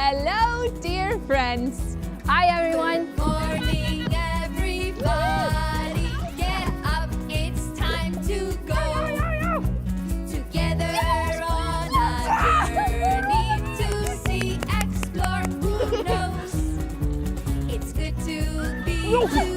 Hello, dear friends. Hi, everyone. Good morning, everybody. Get up, it's time to go. Together on a journey to see, explore, who knows? It's good to be you.